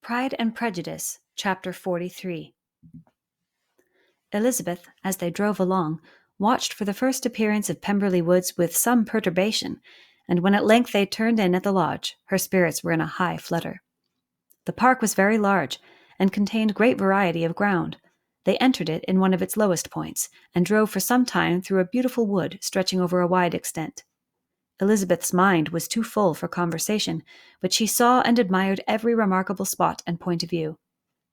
Pride and Prejudice, Chapter 43. Elizabeth, as they drove along, watched for the first appearance of Pemberley Woods with some perturbation, and when at length they turned in at the lodge, her spirits were in a high flutter. The park was very large, and contained great variety of ground. They entered it in one of its lowest points, and drove for some time through a beautiful wood stretching over a wide extent. Elizabeth's mind was too full for conversation, but she saw and admired every remarkable spot and point of view.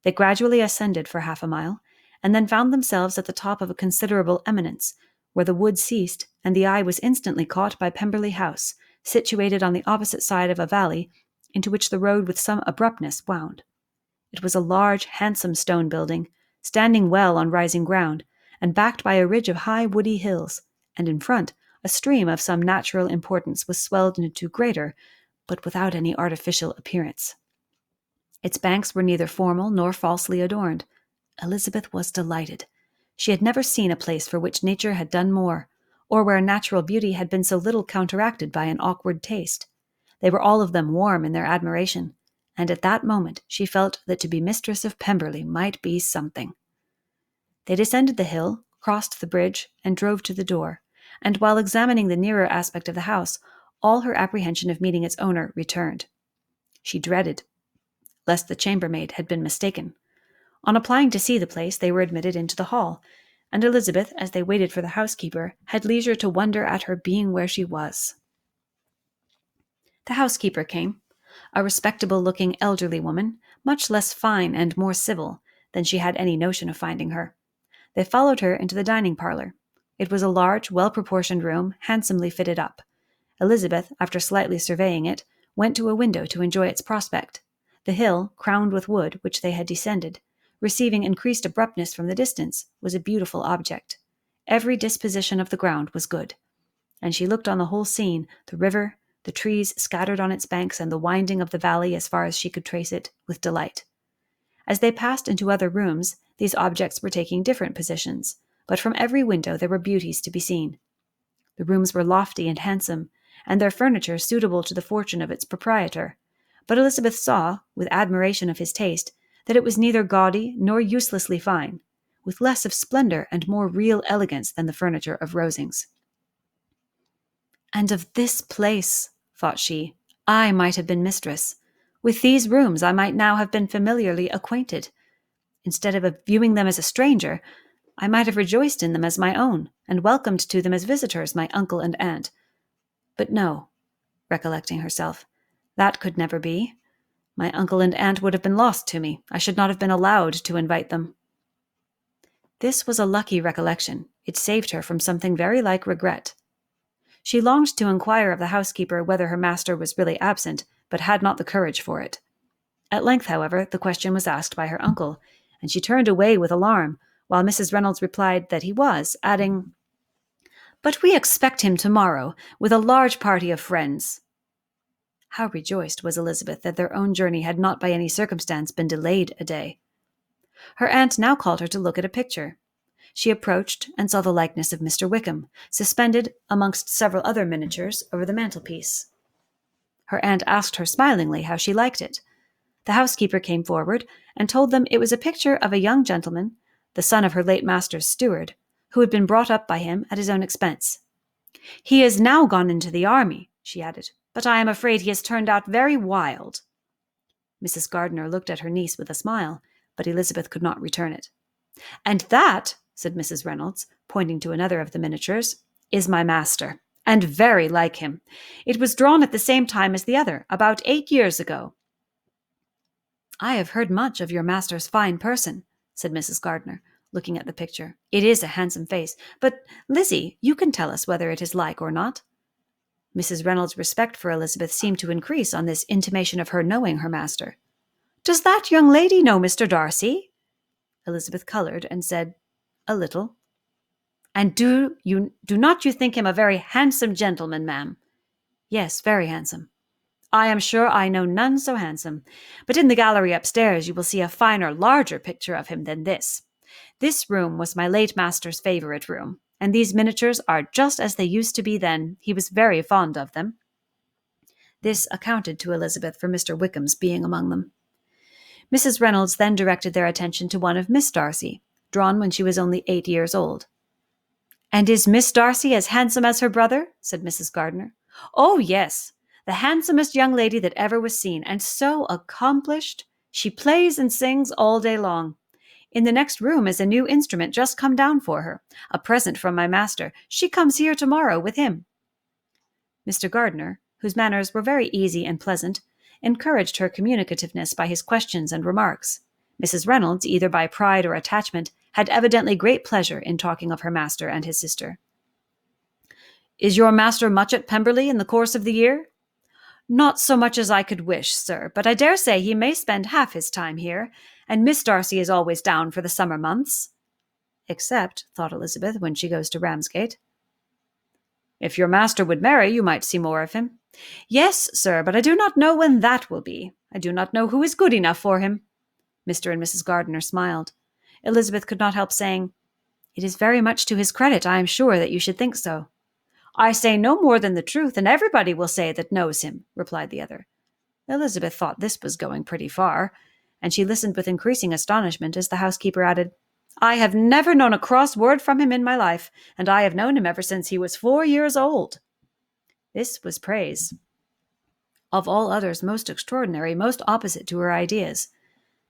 They gradually ascended for half a mile, and then found themselves at the top of a considerable eminence, where the wood ceased, and the eye was instantly caught by Pemberley House, situated on the opposite side of a valley, into which the road with some abruptness wound. It was a large, handsome stone building, standing well on rising ground, and backed by a ridge of high woody hills, and in front a stream of some natural importance was swelled into greater, but without any artificial appearance. Its banks were neither formal nor falsely adorned. Elizabeth was delighted. She had never seen a place for which nature had done more, or where natural beauty had been so little counteracted by an awkward taste. They were all of them warm in their admiration, and at that moment she felt that to be mistress of Pemberley might be something. They descended the hill, crossed the bridge, and drove to the door, and while examining the nearer aspect of the house, all her apprehension of meeting its owner returned. She dreaded lest the chambermaid had been mistaken. On applying to see the place, they were admitted into the hall, and Elizabeth, as they waited for the housekeeper, had leisure to wonder at her being where she was. The housekeeper came, a respectable-looking elderly woman, much less fine and more civil than she had any notion of finding her. They followed her into the dining parlour. It was a large, well-proportioned room, handsomely fitted up. Elizabeth, after slightly surveying it, went to a window to enjoy its prospect. The hill, crowned with wood, which they had descended, receiving increased abruptness from the distance, was a beautiful object. Every disposition of the ground was good, and she looked on the whole scene, the river, the trees scattered on its banks, and the winding of the valley as far as she could trace it, with delight. As they passed into other rooms, these objects were taking different positions, but from every window there were beauties to be seen. The rooms were lofty and handsome, and their furniture suitable to the fortune of its proprietor, but Elizabeth saw, with admiration of his taste, that it was neither gaudy nor uselessly fine, with less of splendor and more real elegance than the furniture of Rosings. And of this place, thought she, I might have been mistress. With these rooms I might now have been familiarly acquainted. Instead of viewing them as a stranger, I might have rejoiced in them as my own, and welcomed to them as visitors my uncle and aunt. But no, recollecting herself, that could never be. My uncle and aunt would have been lost to me. I should not have been allowed to invite them. This was a lucky recollection. It saved her from something very like regret. She longed to inquire of the housekeeper whether her master was really absent, but had not the courage for it. At length, however, the question was asked by her uncle, and she turned away with alarm, while Mrs. Reynolds replied that he was, adding, "But we expect him tomorrow, with a large party of friends." How rejoiced was Elizabeth that their own journey had not by any circumstance been delayed a day. Her aunt now called her to look at a picture. She approached and saw the likeness of Mr. Wickham, suspended amongst several other miniatures over the mantelpiece. Her aunt asked her smilingly how she liked it. The housekeeper came forward and told them it was a picture of a young gentleman, the son of her late master's steward, who had been brought up by him at his own expense. "He is now gone into the army," she added, "but I am afraid he has turned out very wild." Mrs. Gardiner looked at her niece with a smile, but Elizabeth could not return it. "And that," said Mrs. Reynolds, pointing to another of the miniatures, "is my master, and very like him. It was drawn at the same time as the other, about 8 years ago." "I have heard much of your master's fine person," said Mrs. Gardiner, looking at the picture. "It is a handsome face, but, Lizzie, you can tell us whether it is like or not." Mrs. Reynolds' respect for Elizabeth seemed to increase on this intimation of her knowing her master. "Does that young lady know Mr. Darcy?" Elizabeth coloured and said, "A little." "And do not you think him a very handsome gentleman, ma'am?" "Yes, very handsome." "I am sure I know none so handsome. But in the gallery upstairs you will see a finer, larger picture of him than this. This room was my late master's favourite room, and these miniatures are just as they used to be then. He was very fond of them." This accounted to Elizabeth for Mr. Wickham's being among them. Mrs. Reynolds then directed their attention to one of Miss Darcy, drawn when she was only 8 years old. "And is Miss Darcy as handsome as her brother?" said Mrs. Gardiner. "Oh, yes, the handsomest young lady that ever was seen, and so accomplished. She plays and sings all day long. In the next room is a new instrument just come down for her, a present from my master. She comes here tomorrow with him." Mr. Gardiner, whose manners were very easy and pleasant, encouraged her communicativeness by his questions and remarks. Mrs. Reynolds, either by pride or attachment, had evidently great pleasure in talking of her master and his sister. "Is your master much at Pemberley in the course of the year?" "Not so much as I could wish, sir, but I dare say he may spend half his time here, and Miss Darcy is always down for the summer months." "Except," thought Elizabeth, "when she goes to Ramsgate." "If your master would marry, you might see more of him." "Yes, sir, but I do not know when that will be. I do not know who is good enough for him." Mr. and Mrs. Gardiner smiled. Elizabeth could not help saying, "It is very much to his credit, I am sure, that you should think so." "I say no more than the truth, and everybody will say that knows him," replied the other. Elizabeth thought this was going pretty far, and she listened with increasing astonishment as the housekeeper added, "I have never known a cross word from him in my life, and I have known him ever since he was 4 years old." This was praise. Of all others, most extraordinary, most opposite to her ideas.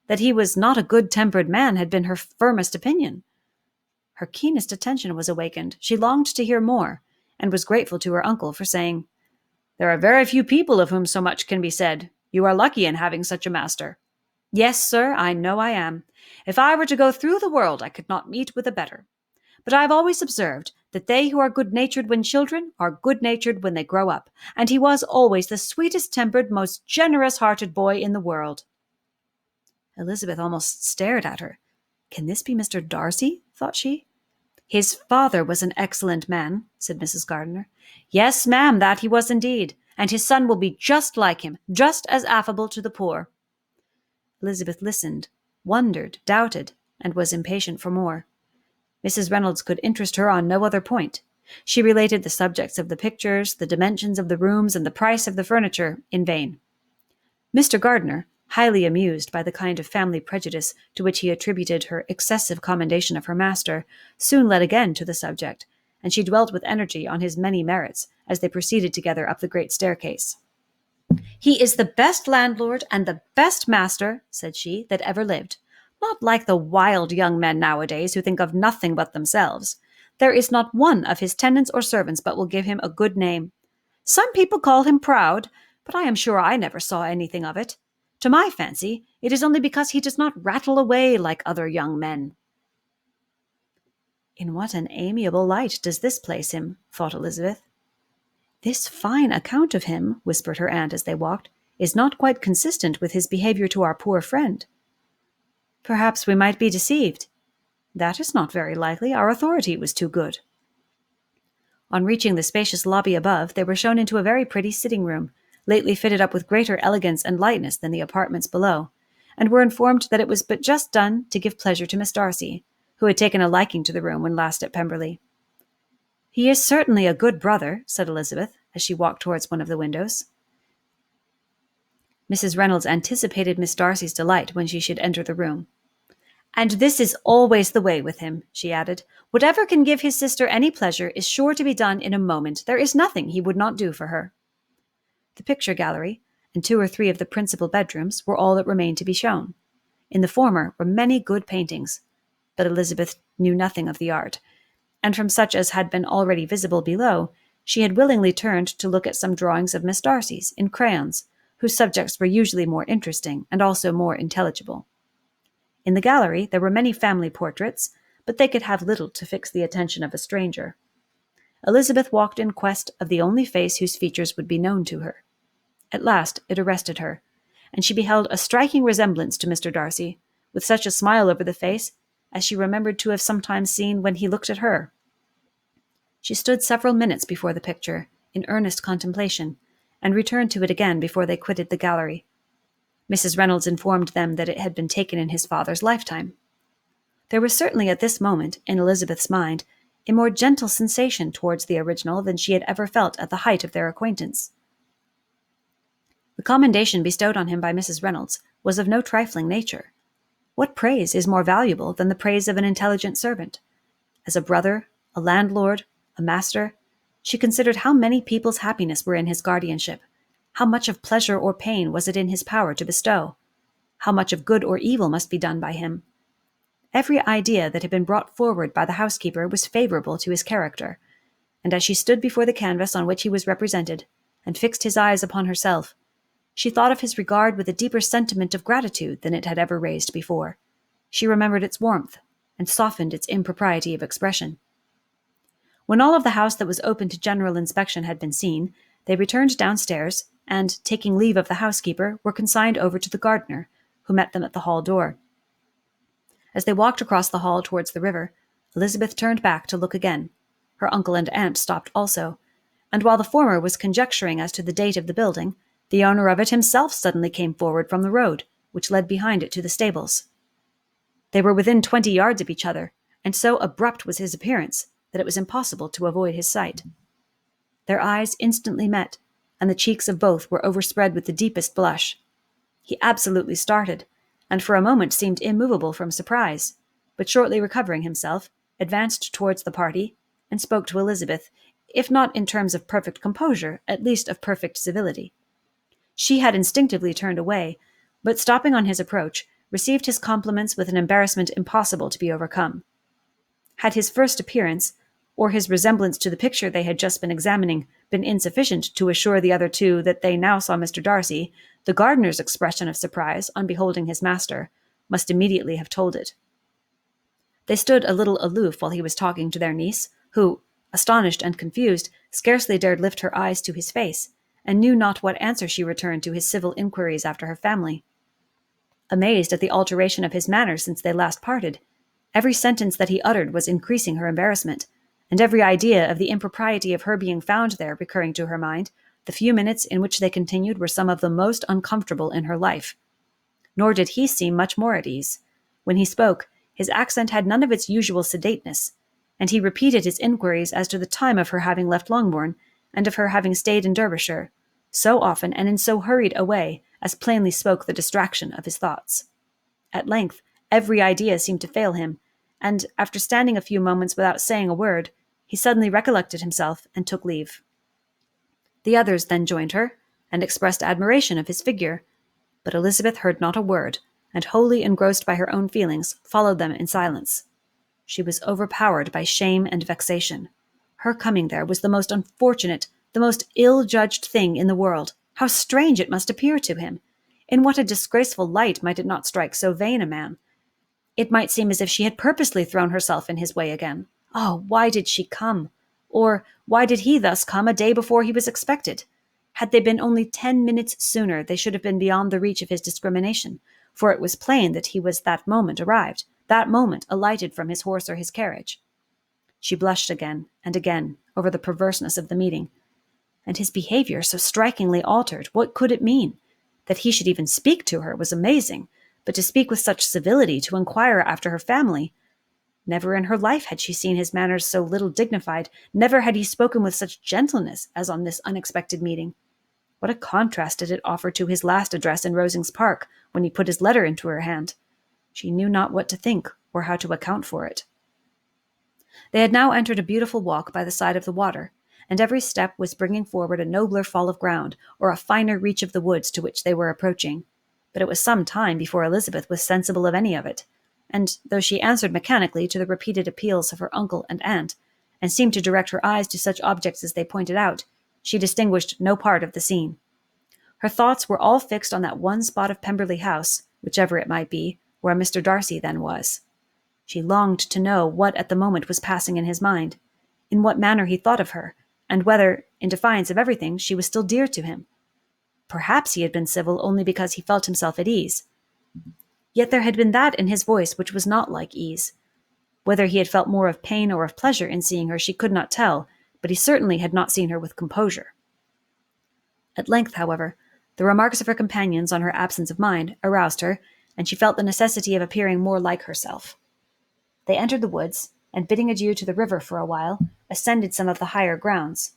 That he was not a good-tempered man had been her firmest opinion. Her keenest attention was awakened. She longed to hear more, and was grateful to her uncle for saying, "There are very few people of whom so much can be said. You are lucky in having such a master." "Yes, sir, I know I am. If I were to go through the world, I could not meet with a better. But I have always observed that they who are good-natured when children are good-natured when they grow up, and he was always the sweetest-tempered, most generous-hearted boy in the world." Elizabeth almost stared at her. "Can this be Mr. Darcy?" thought she. "His father was an excellent man," said Mrs. Gardiner. "Yes, ma'am, that he was indeed, and his son will be just like him, just as affable to the poor." Elizabeth listened, wondered, doubted, and was impatient for more. Mrs. Reynolds could interest her on no other point. She related the subjects of the pictures, the dimensions of the rooms, and the price of the furniture, in vain. Mr. Gardiner, highly amused by the kind of family prejudice to which he attributed her excessive commendation of her master, soon led again to the subject, and she dwelt with energy on his many merits as they proceeded together up the great staircase. "He is the best landlord and the best master," said she, "that ever lived. Not like the wild young men nowadays who think of nothing but themselves. There is not one of his tenants or servants but will give him a good name. Some people call him proud, but I am sure I never saw anything of it. To my fancy, it is only because he does not rattle away like other young men." "In what an amiable light does this place him," thought Elizabeth. "This fine account of him," whispered her aunt as they walked, "is not quite consistent with his behavior to our poor friend. Perhaps we might be deceived. That is not very likely. Our authority was too good." On reaching the spacious lobby above, they were shown into a very pretty sitting-room, lately fitted up with greater elegance and lightness than the apartments below, and were informed that it was but just done to give pleasure to Miss Darcy, who had taken a liking to the room when last at Pemberley. "He is certainly a good brother," said Elizabeth, as she walked towards one of the windows. Mrs. Reynolds anticipated Miss Darcy's delight when she should enter the room. "And this is always the way with him," she added. "Whatever can give his sister any pleasure is sure to be done in a moment. There is nothing he would not do for her." The picture gallery, and 2 or 3 of the principal bedrooms, were all that remained to be shown. In the former were many good paintings, but Elizabeth knew nothing of the art, and from such as had been already visible below, she had willingly turned to look at some drawings of Miss Darcy's, in crayons, whose subjects were usually more interesting and also more intelligible. In the gallery there were many family portraits, but they could have little to fix the attention of a stranger. Elizabeth walked in quest of the only face whose features would be known to her. At last it arrested her, and she beheld a striking resemblance to Mr. Darcy, with such a smile over the face as she remembered to have sometimes seen when he looked at her. She stood several minutes before the picture, in earnest contemplation, and returned to it again before they quitted the gallery. Mrs. Reynolds informed them that it had been taken in his father's lifetime. There was certainly at this moment, in Elizabeth's mind, a more gentle sensation towards the original than she had ever felt at the height of their acquaintance. The commendation bestowed on him by Mrs. Reynolds was of no trifling nature. What praise is more valuable than the praise of an intelligent servant? As a brother, a landlord, a master, she considered how many people's happiness were in his guardianship, how much of pleasure or pain was it in his power to bestow, how much of good or evil must be done by him. Every idea that had been brought forward by the housekeeper was favorable to his character, and as she stood before the canvas on which he was represented, and fixed his eyes upon herself, she thought of his regard with a deeper sentiment of gratitude than it had ever raised before. She remembered its warmth, and softened its impropriety of expression. When all of the house that was open to general inspection had been seen, they returned downstairs, and, taking leave of the housekeeper, were consigned over to the gardener, who met them at the hall door. As they walked across the hall towards the river, Elizabeth turned back to look again. Her uncle and aunt stopped also, and while the former was conjecturing as to the date of the building, the owner of it himself suddenly came forward from the road, which led behind it to the stables. They were within 20 yards of each other, and so abrupt was his appearance that it was impossible to avoid his sight. Their eyes instantly met, and the cheeks of both were overspread with the deepest blush. He absolutely started, and for a moment seemed immovable from surprise, but shortly recovering himself, advanced towards the party, and spoke to Elizabeth, if not in terms of perfect composure, at least of perfect civility. She had instinctively turned away, but stopping on his approach, received his compliments with an embarrassment impossible to be overcome. Had his first appearance, or his resemblance to the picture they had just been examining, been insufficient to assure the other two that they now saw Mr. Darcy, the gardener's expression of surprise on beholding his master must immediately have told it. They stood a little aloof while he was talking to their niece, who, astonished and confused, scarcely dared lift her eyes to his face, and knew not what answer she returned to his civil inquiries after her family. Amazed at the alteration of his manner since they last parted, every sentence that he uttered was increasing her embarrassment, and every idea of the impropriety of her being found there recurring to her mind, the few minutes in which they continued were some of the most uncomfortable in her life. Nor did he seem much more at ease. When he spoke, his accent had none of its usual sedateness, and he repeated his inquiries as to the time of her having left Longbourn, and of her having stayed in Derbyshire, so often and in so hurried a way as plainly spoke the distraction of his thoughts. At length, every idea seemed to fail him, and, after standing a few moments without saying a word, he suddenly recollected himself and took leave. The others then joined her, and expressed admiration of his figure, but Elizabeth heard not a word, and wholly engrossed by her own feelings, followed them in silence. She was overpowered by shame and vexation. Her coming there was the most unfortunate, the most ill-judged thing in the world. How strange it must appear to him! In what a disgraceful light might it not strike so vain a man! It might seem as if she had purposely thrown herself in his way again. Oh, why did she come? Or why did he thus come a day before he was expected? Had they been only 10 minutes sooner, they should have been beyond the reach of his discrimination, for it was plain that he was that moment arrived, that moment alighted from his horse or his carriage. She blushed again and again over the perverseness of the meeting. And his behavior so strikingly altered, what could it mean? That he should even speak to her was amazing, but to speak with such civility, to inquire after her family. Never in her life had she seen his manners so little dignified, never had he spoken with such gentleness as on this unexpected meeting. What a contrast did it offer to his last address in Rosings Park, when he put his letter into her hand. She knew not what to think, or how to account for it. They had now entered a beautiful walk by the side of the water, and every step was bringing forward a nobler fall of ground, or a finer reach of the woods to which they were approaching. But it was some time before Elizabeth was sensible of any of it, and though she answered mechanically to the repeated appeals of her uncle and aunt, and seemed to direct her eyes to such objects as they pointed out, she distinguished no part of the scene. Her thoughts were all fixed on that one spot of Pemberley House, whichever it might be, where Mr. Darcy then was. She longed to know what at the moment was passing in his mind, in what manner he thought of her, and whether, in defiance of everything, she was still dear to him. Perhaps he had been civil only because he felt himself at ease. Yet there had been that in his voice which was not like ease. Whether he had felt more of pain or of pleasure in seeing her she could not tell, but he certainly had not seen her with composure. At length, however, the remarks of her companions on her absence of mind aroused her, and she felt the necessity of appearing more like herself. They entered the woods, and bidding adieu to the river for a while, ascended some of the higher grounds,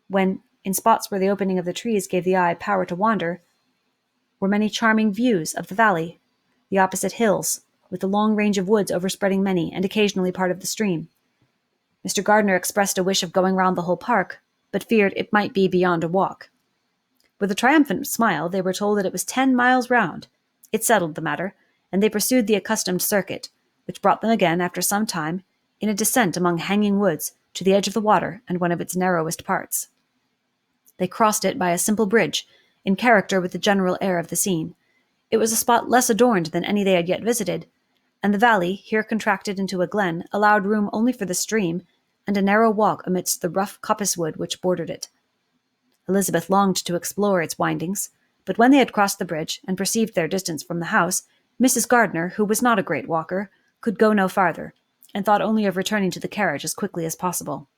when, in spots where the opening of the trees gave the eye power to wander, were many charming views of the valley, the opposite hills, with the long range of woods overspreading many and occasionally part of the stream. Mr. Gardiner expressed a wish of going round the whole park, but feared it might be beyond a walk. With a triumphant smile, they were told that it was 10 miles round. It settled the matter, and they pursued the accustomed circuit, which brought them again, after some time, in a descent among hanging woods, to the edge of the water and one of its narrowest parts. They crossed it by a simple bridge, in character with the general air of the scene. It was a spot less adorned than any they had yet visited, and the valley, here contracted into a glen, allowed room only for the stream and a narrow walk amidst the rough coppice-wood which bordered it. Elizabeth longed to explore its windings, but when they had crossed the bridge and perceived their distance from the house, Mrs. Gardiner, who was not a great walker, could go no farther, and thought only of returning to the carriage as quickly as possible.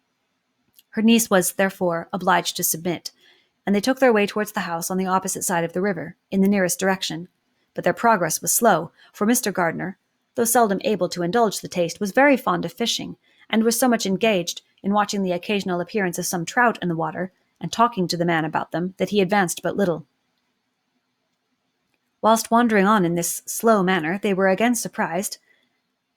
Her niece was, therefore, obliged to submit, and they took their way towards the house on the opposite side of the river, in the nearest direction. But their progress was slow, for Mr. Gardiner, though seldom able to indulge the taste, was very fond of fishing, and was so much engaged in watching the occasional appearance of some trout in the water, and talking to the man about them, that he advanced but little. Whilst wandering on in this slow manner, they were again surprised,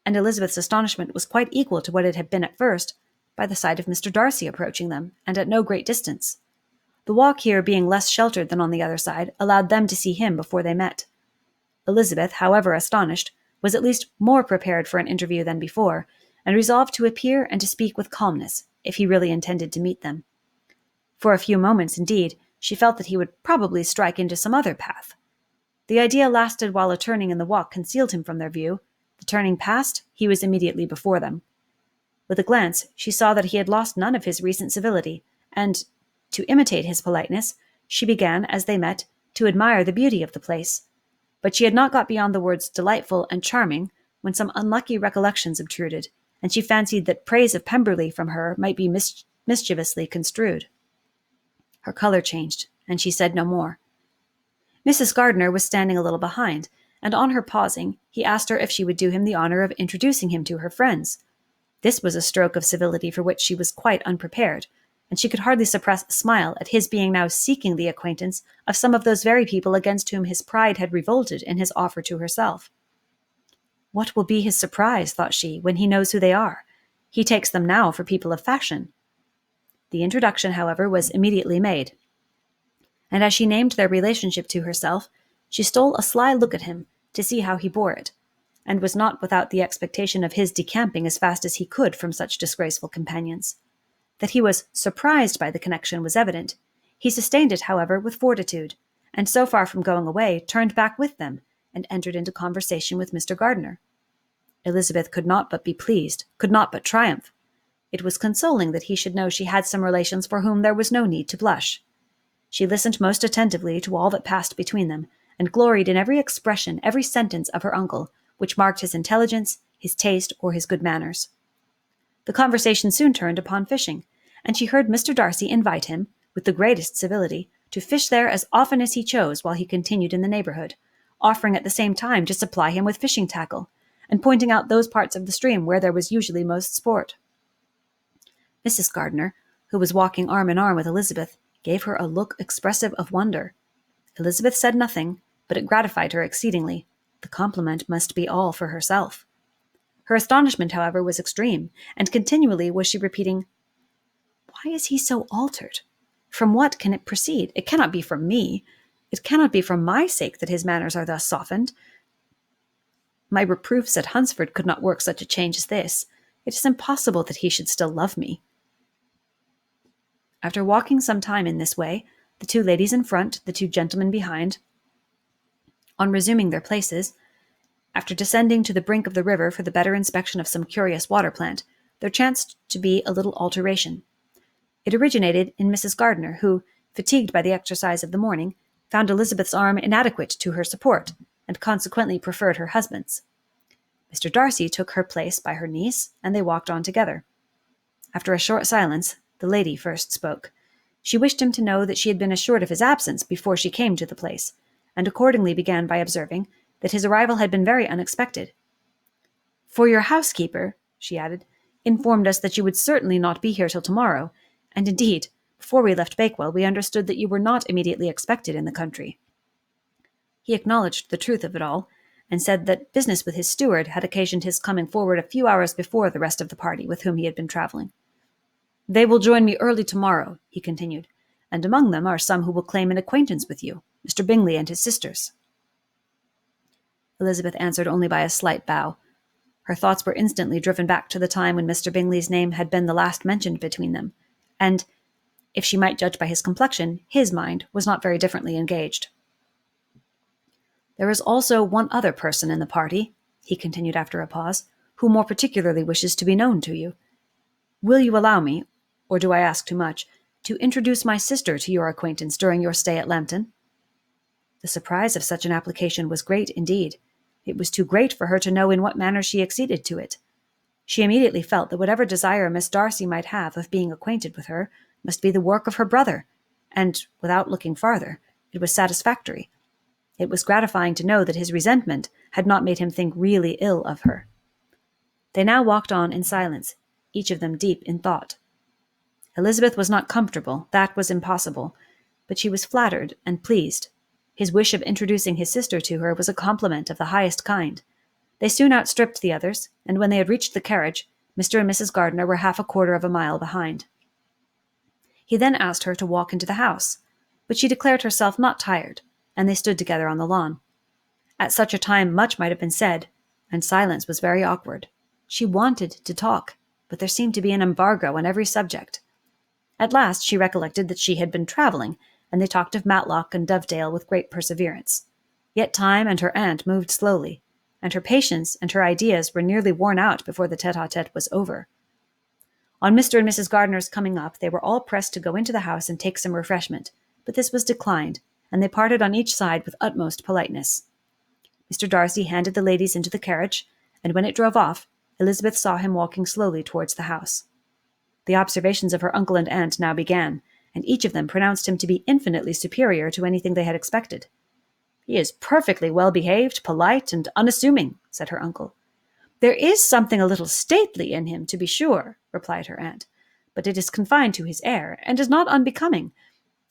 and Elizabeth's astonishment was quite equal to what it had been at first, by the sight of Mr. Darcy approaching them, and at no great distance. The walk here, being less sheltered than on the other side, allowed them to see him before they met. Elizabeth, however astonished, was at least more prepared for an interview than before, and resolved to appear and to speak with calmness, if he really intended to meet them. For a few moments, indeed, she felt that he would probably strike into some other path. The idea lasted while a turning in the walk concealed him from their view. The turning past, he was immediately before them. With a glance, she saw that he had lost none of his recent civility, and, to imitate his politeness, she began, as they met, to admire the beauty of the place. But she had not got beyond the words delightful and charming when some unlucky recollections obtruded, and she fancied that praise of Pemberley from her might be mischievously construed. Her colour changed, and she said no more. Mrs. Gardiner was standing a little behind, and on her pausing, he asked her if she would do him the honour of introducing him to her friends. This was a stroke of civility for which she was quite unprepared, and she could hardly suppress a smile at his being now seeking the acquaintance of some of those very people against whom his pride had revolted in his offer to herself. What will be his surprise, thought she, when he knows who they are? He takes them now for people of fashion. The introduction, however, was immediately made, and as she named their relationship to herself, she stole a sly look at him to see how he bore it, and was not without the expectation of his decamping as fast as he could from such disgraceful companions. That he was surprised by the connection was evident. He sustained it, however, with fortitude, and so far from going away, turned back with them, and entered into conversation with Mr. Gardiner. Elizabeth could not but be pleased, could not but triumph. It was consoling that he should know she had some relations for whom there was no need to blush. She listened most attentively to all that passed between them, and gloried in every expression, every sentence of her uncle, which marked his intelligence, his taste, or his good manners. The conversation soon turned upon fishing, and she heard Mr. Darcy invite him, with the greatest civility, to fish there as often as he chose while he continued in the neighbourhood, offering at the same time to supply him with fishing tackle, and pointing out those parts of the stream where there was usually most sport. Mrs. Gardiner, who was walking arm in arm with Elizabeth, gave her a look expressive of wonder. Elizabeth said nothing, but it gratified her exceedingly. The compliment must be all for herself. Her astonishment, however, was extreme, and continually was she repeating, "Why is he so altered? From what can it proceed? It cannot be from me. It cannot be for my sake that his manners are thus softened. My reproofs at Hunsford could not work such a change as this. It is impossible that he should still love me." After walking some time in this way, the two ladies in front, the two gentlemen behind, on resuming their places, after descending to the brink of the river for the better inspection of some curious water plant, there chanced to be a little alteration. It originated in Mrs. Gardiner, who, fatigued by the exercise of the morning, found Elizabeth's arm inadequate to her support, and consequently preferred her husband's. Mr. Darcy took her place by her niece, and they walked on together. After a short silence, the lady first spoke. She wished him to know that she had been assured of his absence before she came to the place, and accordingly began by observing that his arrival had been very unexpected. "For your housekeeper," she added, "informed us that you would certainly not be here till tomorrow, and indeed, before we left Bakewell, we understood that you were not immediately expected in the country." He acknowledged the truth of it all, and said that business with his steward had occasioned his coming forward a few hours before the rest of the party with whom he had been travelling. "They will join me early tomorrow," he continued, "and among them are some who will claim an acquaintance with you, Mr. Bingley and his sisters." Elizabeth answered only by a slight bow. Her thoughts were instantly driven back to the time when Mr. Bingley's name had been the last mentioned between them, and, if she might judge by his complexion, his mind was not very differently engaged. "There is also one other person in the party," he continued after a pause, "who more particularly wishes to be known to you. Will you allow me, or do I ask too much, to introduce my sister to your acquaintance during your stay at Lambton?" The surprise of such an application was great indeed. It was too great for her to know in what manner she acceded to it. She immediately felt that whatever desire Miss Darcy might have of being acquainted with her must be the work of her brother, and, without looking farther, it was satisfactory. It was gratifying to know that his resentment had not made him think really ill of her. They now walked on in silence, each of them deep in thought. Elizabeth was not comfortable, that was impossible, but she was flattered and pleased. His wish of introducing his sister to her was a compliment of the highest kind. They soon outstripped the others, and when they had reached the carriage, Mr. and Mrs. Gardiner were 1/4 of a mile behind. He then asked her to walk into the house, but she declared herself not tired, and they stood together on the lawn. At such a time much might have been said, and silence was very awkward. She wanted to talk, but there seemed to be an embargo on every subject. At last she recollected that she had been travelling, and they talked of Matlock and Dovedale with great perseverance. Yet time and her aunt moved slowly, and her patience and her ideas were nearly worn out before the tete-a-tete was over. On Mr. and Mrs. Gardiner's coming up, they were all pressed to go into the house and take some refreshment, but this was declined, and they parted on each side with utmost politeness. Mr. Darcy handed the ladies into the carriage, and when it drove off, Elizabeth saw him walking slowly towards the house. The observations of her uncle and aunt now began, and each of them pronounced him to be infinitely superior to anything they had expected. "He is perfectly well-behaved, polite, and unassuming," said her uncle. "There is something a little stately in him, to be sure," replied her aunt, "but it is confined to his air, and is not unbecoming.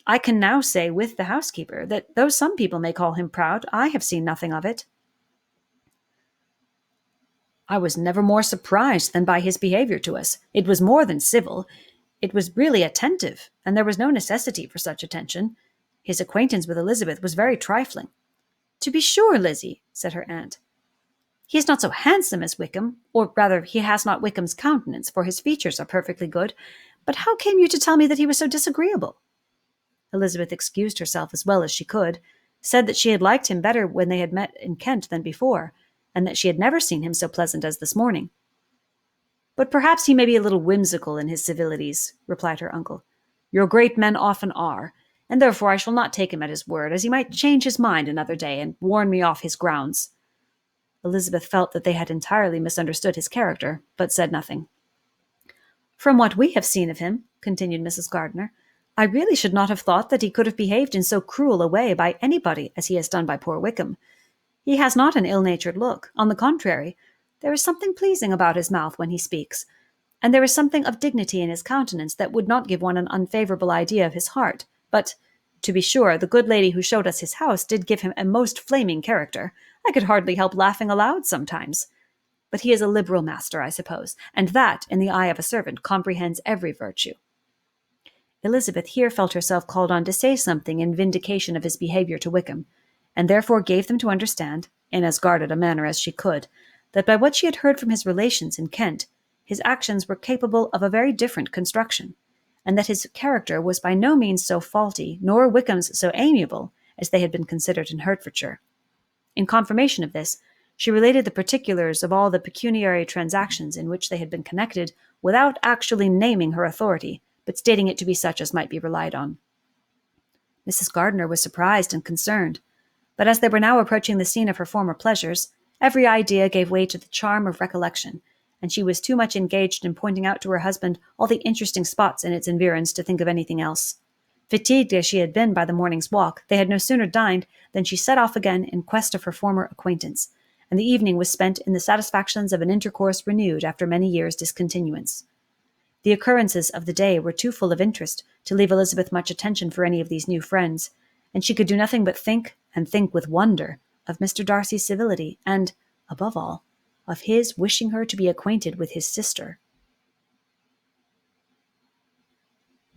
I can now say with the housekeeper that though some people may call him proud, I have seen nothing of it." "I was never more surprised than by his behaviour to us. It was more than civil. It was really attentive, and there was no necessity for such attention. His acquaintance with Elizabeth was very trifling." "To be sure, Lizzie," said her aunt. "He is not so handsome as Wickham, or rather he has not Wickham's countenance, for his features are perfectly good. But how came you to tell me that he was so disagreeable?" Elizabeth excused herself as well as she could, said that she had liked him better when they had met in Kent than before, and that she had never seen him so pleasant as this morning. "But perhaps he may be a little whimsical in his civilities," replied her uncle. "Your great men often are, and therefore I shall not take him at his word, as he might change his mind another day and warn me off his grounds." Elizabeth felt that they had entirely misunderstood his character, but said nothing. "From what we have seen of him," continued Mrs. Gardiner, "I really should not have thought that he could have behaved in so cruel a way by anybody as he has done by poor Wickham. He has not an ill-natured look. On the contrary, there is something pleasing about his mouth when he speaks, and there is something of dignity in his countenance that would not give one an unfavourable idea of his heart. But, to be sure, the good lady who showed us his house did give him a most flaming character. I could hardly help laughing aloud sometimes. But he is a liberal master, I suppose, and that, in the eye of a servant, comprehends every virtue." Elizabeth here felt herself called on to say something in vindication of his behaviour to Wickham, and therefore gave them to understand, in as guarded a manner as she could, that by what she had heard from his relations in Kent, his actions were capable of a very different construction, and that his character was by no means so faulty, nor Wickham's so amiable, as they had been considered in Hertfordshire. In confirmation of this, she related the particulars of all the pecuniary transactions in which they had been connected, without actually naming her authority, but stating it to be such as might be relied on. Mrs. Gardiner was surprised and concerned, but as they were now approaching the scene of her former pleasures, every idea gave way to the charm of recollection, and she was too much engaged in pointing out to her husband all the interesting spots in its environs to think of anything else. Fatigued as she had been by the morning's walk, they had no sooner dined than she set off again in quest of her former acquaintance, and the evening was spent in the satisfactions of an intercourse renewed after many years' discontinuance. The occurrences of the day were too full of interest to leave Elizabeth much attention for any of these new friends, and she could do nothing but think, and think with wonder of Mr. Darcy's civility, and, above all, of his wishing her to be acquainted with his sister.